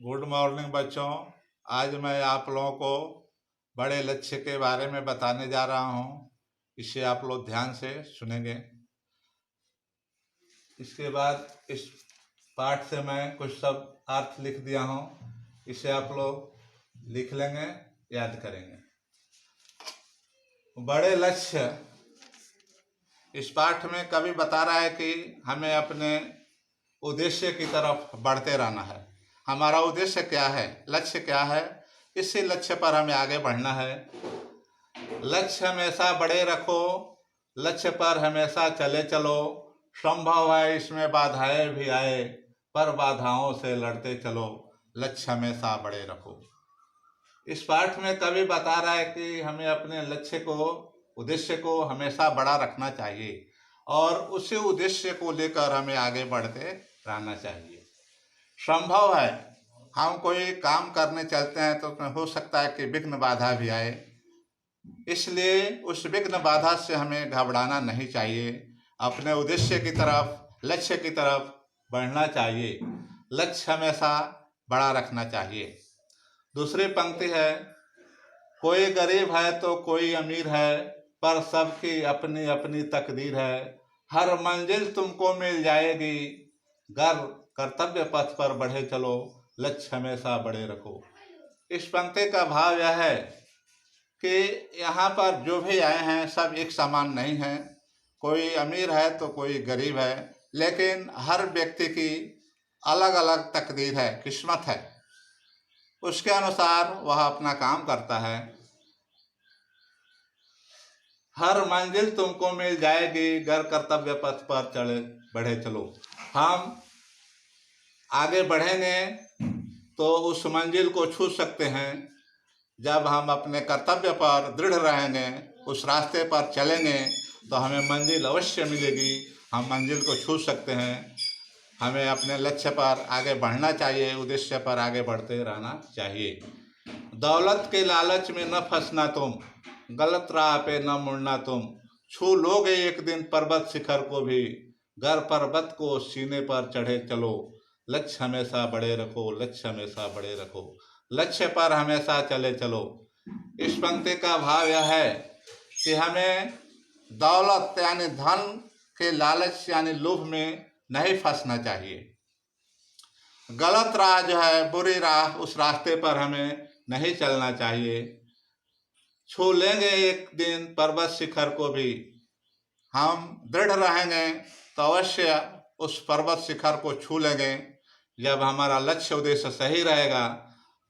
Good morning बच्चों। आज मैं आप लोगों को बड़े लक्ष्य के बारे में बताने जा रहा हूँ। इसे आप लोग ध्यान से सुनेंगे। इसके बाद इस पाठ से मैं कुछ शब्द अर्थ लिख दिया हूँ, इसे आप लोग लिख लेंगे, याद करेंगे। बड़े लक्ष्य इस पाठ में कवि बता रहा है कि हमें अपने उद्देश्य की तरफ बढ़ते रहना है। हमारा उद्देश्य क्या है, लक्ष्य क्या है, इसी लक्ष्य पर हमें आगे बढ़ना है। लक्ष्य हमेशा बड़े रखो, लक्ष्य पर हमेशा चले चलो। संभव है इसमें बाधाएं भी आए, पर बाधाओं से लड़ते चलो। लक्ष्य हमेशा बड़े रखो। इस पाठ में कवि बता रहा है कि हमें अपने लक्ष्य को, उद्देश्य को हमेशा बड़ा रखना चाहिए और उसी उद्देश्य को लेकर हमें आगे बढ़ते रहना चाहिए। संभव है हम कोई काम करने चलते हैं तो उसमें हो सकता है कि विघ्न बाधा भी आए, इसलिए उस विघ्न बाधा से हमें घबराना नहीं चाहिए। अपने उद्देश्य की तरफ, लक्ष्य की तरफ बढ़ना चाहिए। लक्ष्य हमेशा बड़ा रखना चाहिए। दूसरी पंक्ति है, कोई गरीब है तो कोई अमीर है, पर सबकी अपनी अपनी तकदीर है। हर मंजिल तुमको मिल जाएगी, गर्व कर्तव्य पथ पर बढ़े चलो। लक्ष्य हमेशा बड़े रखो। इस पंक्ति का भाव यह है कि यहाँ पर जो भी आए हैं सब एक समान नहीं हैं। कोई अमीर है तो कोई गरीब है, लेकिन हर व्यक्ति की अलग अलग तकदीर है, किस्मत है। उसके अनुसार वह अपना काम करता है। हर मंजिल तुमको मिल जाएगी, गर्व कर्तव्य पथ पर चले बढ़े चलो। हम आगे बढ़ेंगे तो उस मंजिल को छू सकते हैं जब हम अपने कर्तव्य पर दृढ़ रहेंगे, उस रास्ते पर चलेंगे तो हमें मंजिल अवश्य मिलेगी। हम मंजिल को छू सकते हैं। हमें अपने लक्ष्य पर आगे बढ़ना चाहिए, उद्देश्य पर आगे बढ़ते रहना चाहिए। दौलत के लालच में न फंसना तुम, गलत राह पे न मुड़ना तुम। छू लोगे एक दिन पर्वत शिखर को भी, गर पर्वत को सीने पर चढ़े चलो। लक्ष्य हमेशा बड़े रखो, लक्ष्य हमेशा बड़े रखो। लक्ष्य पर हमेशा चले चलो। इस पंक्ति का भाव यह है कि हमें दौलत यानी धन के लालच यानी लोभ में नहीं फंसना चाहिए। गलत राह जो है, बुरी राह, उस रास्ते पर हमें नहीं चलना चाहिए। छू लेंगे एक दिन पर्वत शिखर को भी, हम दृढ़ रहेंगे तो अवश्य उस पर्वत शिखर को छू लेंगे। जब हमारा लक्ष्य उद्देश्य सही रहेगा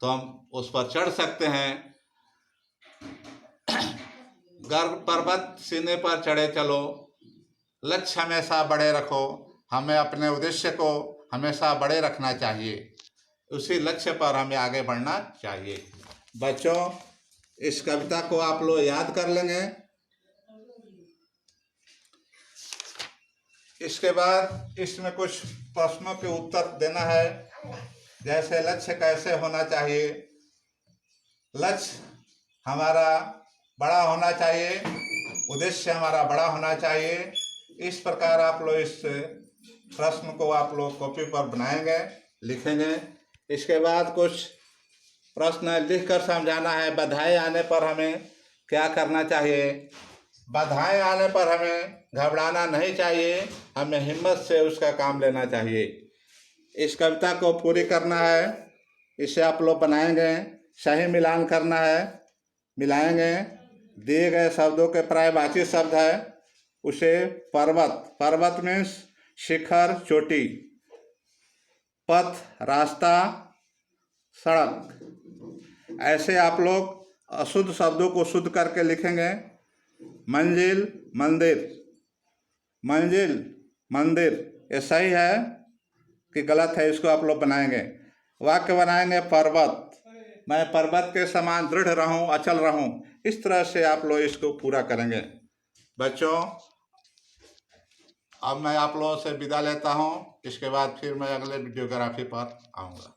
तो हम उस पर चढ़ सकते हैं। गर्व पर्वत सीने पर चढ़े चलो। लक्ष्य हमेशा बड़े रखो। हमें अपने उद्देश्य को हमेशा बड़े रखना चाहिए, उसी लक्ष्य पर हमें आगे बढ़ना चाहिए। बच्चों, इस कविता को आप लोग याद कर लेंगे। इसके बाद इसमें कुछ प्रश्नों के उत्तर देना है, जैसे लक्ष्य कैसे होना चाहिए। लक्ष्य हमारा बड़ा होना चाहिए, उद्देश्य हमारा बड़ा होना चाहिए। इस प्रकार आप लोग इस प्रश्न को आप लोग कॉपी पर बनाएंगे, लिखेंगे। इसके बाद कुछ प्रश्न लिखकर समझाना है। बाधाएं आने पर हमें क्या करना चाहिए। बाधाएं आने पर हमें घबराना नहीं चाहिए, हमें हिम्मत से उसका काम लेना चाहिए। इस कविता को पूरी करना है, इसे आप लोग बनाएंगे। सही मिलान करना है, मिलाएंगे। दिए गए शब्दों के पर्यायवाची शब्द है, उसे पर्वत, पर्वत मीन्स शिखर, चोटी। पथ, रास्ता, सड़क। ऐसे आप लोग अशुद्ध शब्दों को शुद्ध करके लिखेंगे। मंजिल, मंदिर, मंजिल, मंदिर, ये सही है कि गलत है, इसको आप लोग बनाएंगे। वाक्य बनाएंगे, पर्वत, मैं पर्वत के समान दृढ़ रहूं, अचल रहूं। इस तरह से आप लोग इसको पूरा करेंगे। बच्चों, अब मैं आप लोगों से विदा लेता हूं। इसके बाद फिर मैं अगले वीडियोग्राफी पर आऊँगा।